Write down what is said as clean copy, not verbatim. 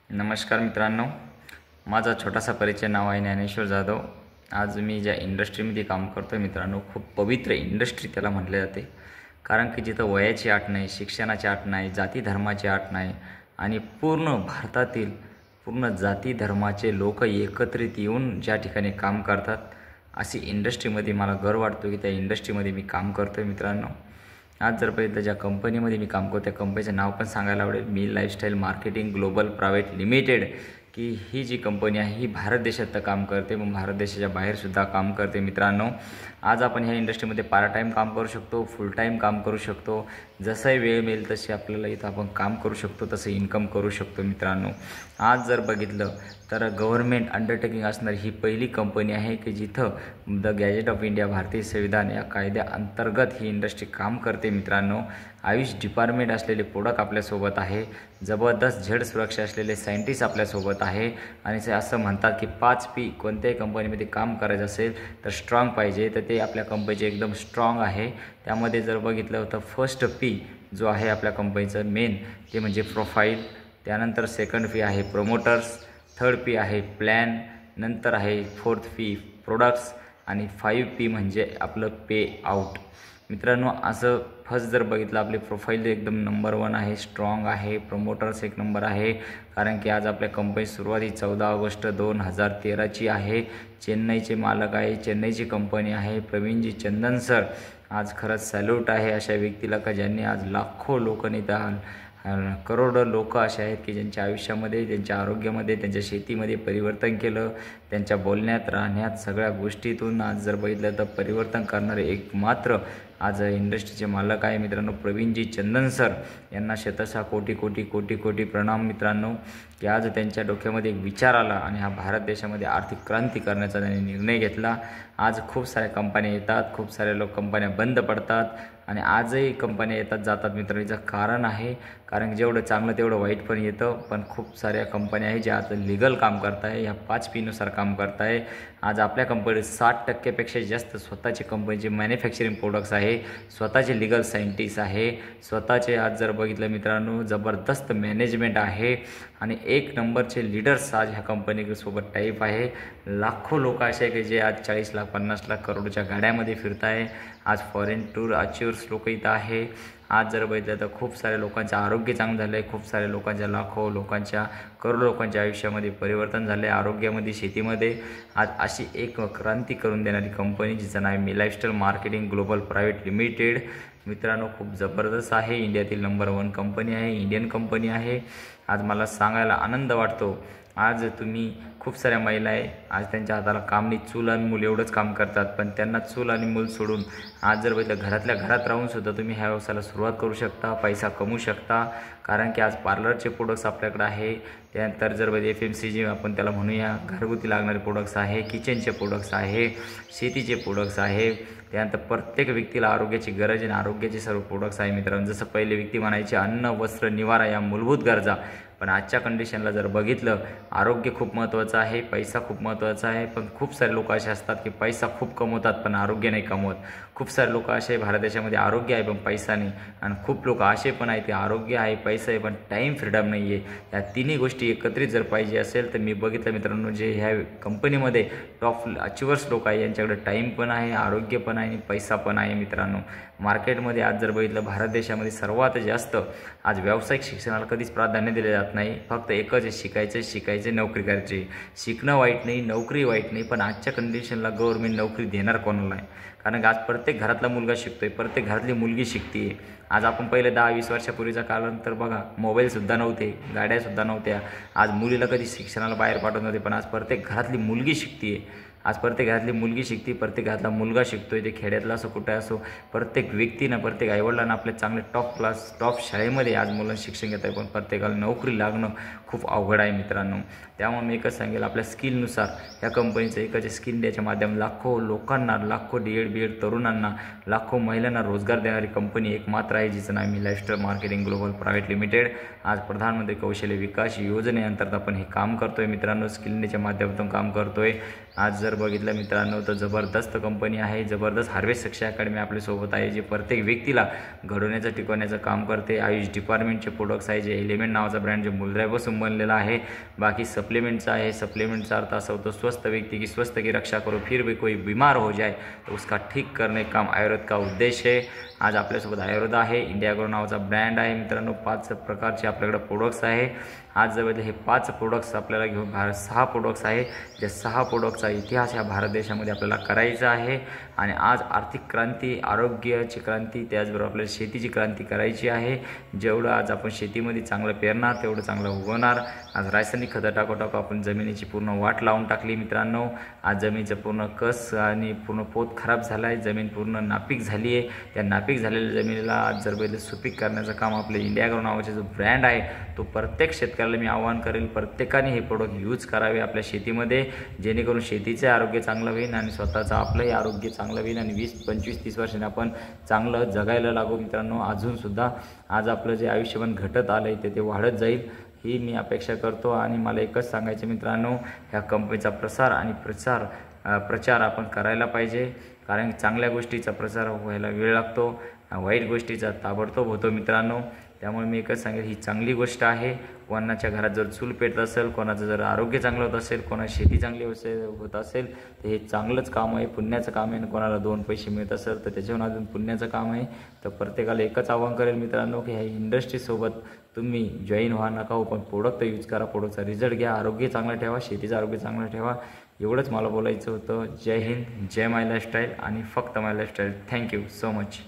नमस्कार मित्रांनो, माझा छोटासा परिचय. नाव आहे ज्ञानेश्वर जाधव. आज मी ज्या इंडस्ट्रीमध्ये काम करतो आहे मित्रांनो, खूप पवित्र इंडस्ट्री त्याला म्हटले जाते. कारण की जिथं वयाची अट नाही, शिक्षणाची अट नाही, जाती धर्माची अट नाही आणि पूर्ण भारतातील पूर्ण जाती धर्माचे लोक एकत्रित येऊन ज्या ठिकाणी काम करतात, अशी इंडस्ट्रीमध्ये मला गर्व वाटतो की त्या इंडस्ट्रीमध्ये मी काम करतो आहे मित्रांनो. आज जर बघितलं ज्या कंपनीमध्ये मी काम करतो त्या कंपनीचं नाव पण सांगायला आवडेल. Mi Lifestyle Marketing Global Private Limited, की ही जी कंपनी आहे ही भारत देशात काम करते, मग भारत देशाच्या बाहेरसुद्धा काम करते मित्रांनो. आज आपण ह्या इंडस्ट्रीमध्ये पार्ट टाईम काम करू शकतो, फुल टाईम काम करू शकतो. जसंही वेळ मिळेल तशी आपल्याला इथं आपण काम करू शकतो, तसं इन्कम करू शकतो मित्रांनो. आज जर बघितलं तर गव्हर्नमेंट अंडरटेकिंग असणारी ही पहिली कंपनी आहे की जिथं द गॅजेट ऑफ इंडिया भारतीय संविधान या कायद्याअंतर्गत ही इंडस्ट्री काम करते मित्रांनो. आयुष डिपार्टमेंट असलेले प्रोडक्ट आपल्यासोबत आहे, जबरदस्त झेड सुरक्षा असलेले सायंटिस्ट आपल्यासोबत आहे. आणि ते असं म्हणतात की 5P कोणत्याही कंपनीमध्ये काम करायचं असेल तर स्ट्रॉंग पाहिजे, तर ते आपल्या कंपनीचे एकदम स्ट्रॉंग आहे. त्यामध्ये जर बघितलं तर फर्स्ट P जो आहे आपल्या कंपनीचं मेन ते म्हणजे प्रोफाईल, त्यानंतर सेकंड P आहे प्रोमोटर्स, थर्ड P आहे प्लॅन, नंतर आहे फोर्थ P प्रोडक्ट्स आणि 5P म्हणजे आपलं पे आउट मित्रांनो. असं फर्स्ट जर बघितलं आपले प्रोफाईल एकदम नंबर 1 आहे, स्ट्रॉंग आहे. प्रोमोटर्स एक नंबर आहे, कारण की आज आपल्या कंपनी सुरुवाती 14 ऑगस्ट 2013ची आहे. चेन्नईचे मालक आहे, चेन्नईची कंपनी आहे प्रवीणजी चंदन सर. आज खरंच सॅल्यूट आहे अशा व्यक्तीला का ज्यांनी आज लाखो लोक निदान करोडो लोक असे आहेत की ज्यांच्या आयुष्यामध्ये, त्यांच्या आरोग्यामध्ये, त्यांच्या शेतीमध्ये परिवर्तन केलं. त्यांच्या बोलण्यात, राहण्यात, सगळ्या गोष्टीतून आज जर बघितलं तर परिवर्तन करणारे एकमात्र आज इंडस्ट्रीचे मालक आहे मित्रांनो प्रवीणजी चंदन सर. यांना शतशः कोटी कोटी कोटी कोटी प्रणाम मित्रांनो, की आज त्यांच्या डोक्यामध्ये एक विचार आला आणि हा भारत देशामध्ये आर्थिक क्रांती करण्याचा त्यांनी निर्णय घेतला. आज खूप साऱ्या कंपन्या येतात, खूप सारे लोक कंपन्या बंद पडतात आणि आजही कंपन्या येतात जातात मित्रांनो. याचं कारण आहे, कारण जेवढं चांगलं तेवढं वाईट पण येतं. पण खूप साऱ्या कंपन्या आहे ज्या आता लिगल काम करत आहे, ह्या 5P नुसार काम करत आहे. आज आपल्या कंपनीत 60% जास्त स्वतःचे कंपनीचे मॅन्युफॅक्चरिंग प्रोडक्ट्स आहे, स्वतःचे लिगल सायंटिस्ट आहे, स्वतःचे आज जर बघितलं मित्रांनो जबरदस्त मॅनेजमेंट आहे आणि एक नंबरचे लीडर्स आज ह्या कंपनीसोबत टाईप आहे. लाखो लोक असे आहे की जे आज 40 लाख 50 लाख करोडच्या गाड्यामध्ये फिरत आहे. आज फॉरेन टूर अचिव्हर्स लोक इथं आहे. आज जर बघितलं तर खूप साऱ्या लोकांचं आरोग्य चांगलं झालं आहे, खूप साऱ्या लोकांच्या लाखो लोकांच्या करोडो लोकांच्या आयुष्यामध्ये परिवर्तन झालं आहे, आरोग्यामध्ये, शेतीमध्ये. आज अशी एक क्रांती करून देणारी कंपनी जिचं नाव Mi Lifestyle Marketing Global Private Limited मित्रांनो खूप जबरदस्त आहे. इंडियातील नंबर 1 कंपनी आहे, इंडियन कंपनी आहे. आज मला सांगायला आनंद वाटतो, आज तुम्ही खूप साऱ्या महिला आहे, आज त्यांच्या हाताला काम नाही, चूल आणि मूल एवढंच काम करतात. पण त्यांना चूल आणि मूल सोडून आज जर बघितलं घरातल्या घरात राहूनसुद्धा तुम्ही ह्या व्यवसायाला सुरुवात करू शकता, पैसा कमवू शकता. कारण की आज पार्लरचे प्रोडक्ट्स आपल्याकडे आहे, त्यानंतर जर बघितलं FMCG आपण त्याला म्हणूया, घरगुती लागणारे प्रोडक्ट्स आहे, किचनचे प्रोडक्ट्स आहे, शेतीचे प्रोडक्ट्स आहे. त्यानंतर प्रत्येक व्यक्तीला आरोग्याची गरज आहे, आरोग्याचे सर्व प्रोडक्ट्स आहे मित्रांनो. जसं पहिले व्यक्ती म्हणायचे अन्न, वस्त्र, निवारा या मूलभूत गरजा, पण आजच्या कंडिशनला जर बघितलं आरोग्य खूप महत्त्वाचं आहे, पैसा खूप महत्त्वाचा आहे. पण खूप सारे लोक असे असतात की पैसा खूप कमवतात पण आरोग्य नाही कमवत. खूप सारे लोक असे भारत देशामध्ये आरोग्य आहे पण पैसा नाही, आणि खूप लोक असे पण आहेत की आरोग्य आहे, पैसा आहे पण टाईम फ्रीडम नाही आहे. या तिन्ही गोष्टी एकत्रित जर पाहिजे असेल तर मी बघितलं मित्रांनो जे ह्या कंपनीमध्ये टॉप अचिव्हर्स लोक आहे यांच्याकडे टाईम पण आहे, आरोग्य पण आहे आणि पैसा पण आहे मित्रांनो. मार्केटमध्ये आज जर बघितलं भारत देशामध्ये सर्वात जास्त आज व्यावसायिक शिक्षणाला कधीच प्राधान्य दिले जात नाही. फक्त एकच आहे, शिकायचे, नोकरी करायची. शिकणं वाईट नाही, नोकरी वाईट नाही, पण आजच्या कंडिशनला गव्हर्नमेंट नोकरी देणार कोणाला आहे? कारण आज प्रत्येक घरातला मुलगा शिकतोय, प्रत्येक घरातली मुलगी शिकते. आज आपण पहिले 10-20 वर्षापूर्वीचा कालांतर बघा, मोबाईलसुद्धा नव्हते, गाड्यासुद्धा नव्हत्या. आज मुलीला कधी शिक्षणाला बाहेर पाठवत नव्हते, पण आज प्रत्येक घरातली मुलगी शिकते. आज प्रत्येक घरातली मुलगी शिकते, प्रत्येक घरातला मुलगा शिकतोय, ते खेड्यातला असो कुठे असो. प्रत्येक व्यक्तीनं, प्रत्येक आईवडिलांना आपल्या चांगले टॉप शाळेमध्ये आज मुलांना शिक्षण घेत आहे, पण प्रत्येकाला नोकरी लागणं खूप अवघड आहे मित्रांनो. त्यामुळे मी एकच सांगेल, आपल्या स्किलनुसार या कंपनीचं एकच स्किल इंडियाच्या माध्यमातून लाखो लोकांना, लाखो D.Ed. तरुणांना, लाखो महिलांना रोजगार देणारी कंपनी एक मात्र आहे जिचं नाव Mi Lifestyle Marketing Global Private Limited. आज प्रधानमंत्री कौशल्य विकास योजनेअंतर्गत आपण हे काम करतोय मित्रांनो, स्किल इंडियाच्या माध्यमातून काम करतोय. आज जर बघितलं मित्रांनो तर जबरदस्त कंपनी आहे, जबरदस्त हार्वेस्ट सक्सेस अकॅडमी आपल्यासोबत आहे, जे प्रत्येक व्यक्तीला घडवण्याचं टिकवण्याचं काम करते। आयुष डिपार्टमेंटचे प्रोडक्ट्स आहे, जे एलिमेंट नावाचा ब्रँड जे मूलद्रव्यापासून बनलेला आहे। बाकी सप्लीमेंट्स आहे, सप्लीमेंटचा अर्थ असा होतो स्वस्थ व्यक्ति की स्वस्थ की रक्षा करो, फिर भी कोई बीमार हो जाए तो उसका ठीक करने काम आयुर्वेद का उद्देश्य है। आज आपल्यासोबत आयुर्वेद आहे, इंडिया ग्रो नावाचा ब्रँड आहे मित्रांनो। 5 प्रकारचे आपल्याकडे प्रोडक्ट्स आहे। आज जवळ हे 5 प्रोडक्ट्स आपल्याला घेऊन 6 प्रोडक्ट्स आहे, ज्या 6 प्रोडक्टचा इतिहास या भारत देशामध्ये आपल्याला करायचा आहे। आणि आज आर्थिक क्रांती, आरोग्याची क्रांती, त्याचबरोबर आपल्याला शेतीची क्रांती करायची आहे। जेवढं आज आपण शेतीमध्ये चांगलं पेरणार तेवढं चांगलं उगवणार। आज रासायनिक खतं टाकू आपण जमिनीची पूर्ण वाट लावून टाकली मित्रांनो। आज जमिनीचं पूर्ण कस आणि पूर्ण पोत खराब झाला आहे, जमीन पूर्ण नापीक झाली आहे। त्या नापीक झालेल्या जमिनीला आज जर पहिले सुपीक करण्याचं काम आपले इंडिया ग्रो नावाचे जो ब्रँड आहे तो प्रत्येक शेतकऱ्याला मी आवाहन करेल, प्रत्येकाने हे प्रोडक्ट यूज करावे आपल्या शेतीमध्ये, जेणेकरून शेतीचे आरोग्य चांगलं होईल आणि स्वतःचं आपलंही आरोग्य चांगलं होईल आणि 20, 25, 30 वर्षांनी आपण चांगलं जगायला लागू मित्रांनो। अजूनसुद्धा आज आपलं जे आयुष्यमान घटत आलं आहे ते वाढत जाईल ही मी अपेक्षा करतो। आणि मला एकच सांगायचं मित्रांनो, ह्या कंपनीचा प्रचार आपण करायला पाहिजे, कारण चांगल्या गोष्टीचा प्रसार व्हायला वेळ लागतो, वाईट गोष्टीचा ताबडतोब होतो मित्रांनो। त्यामुळे मी एकच सांगेल, ही चांगली गोष्ट आहे। कोणाच्या घरात जर चूल पेटत असेल, कोणाचं जर आरोग्य चांगलं होत असेल, कोणाची शेती चांगली होत असेल तर हे चांगलंच काम आहे, पुण्याचं काम आहे। कोणाला 2 पैसे मिळत असेल तर त्याच्याहून अजून पुण्याचं काम आहे। तर प्रत्येकाला एकच आवाहन करेल मित्रांनो की ह्या इंडस्ट्रीसोबत तुम्ही जॉईन व्हा, नका हो, पण प्रोडक्ट यूज करा, प्रोडक्टचा रिझल्ट घ्या, आरोग्य चांगलं ठेवा, शेतीचं आरोग्य चांगलं ठेवा। एवढंच मला बोलायचं होतं। जय हिंद, जय माय लाईफस्टाईल आणि फक्त माय लाईफस्टाईल। Thank you so much.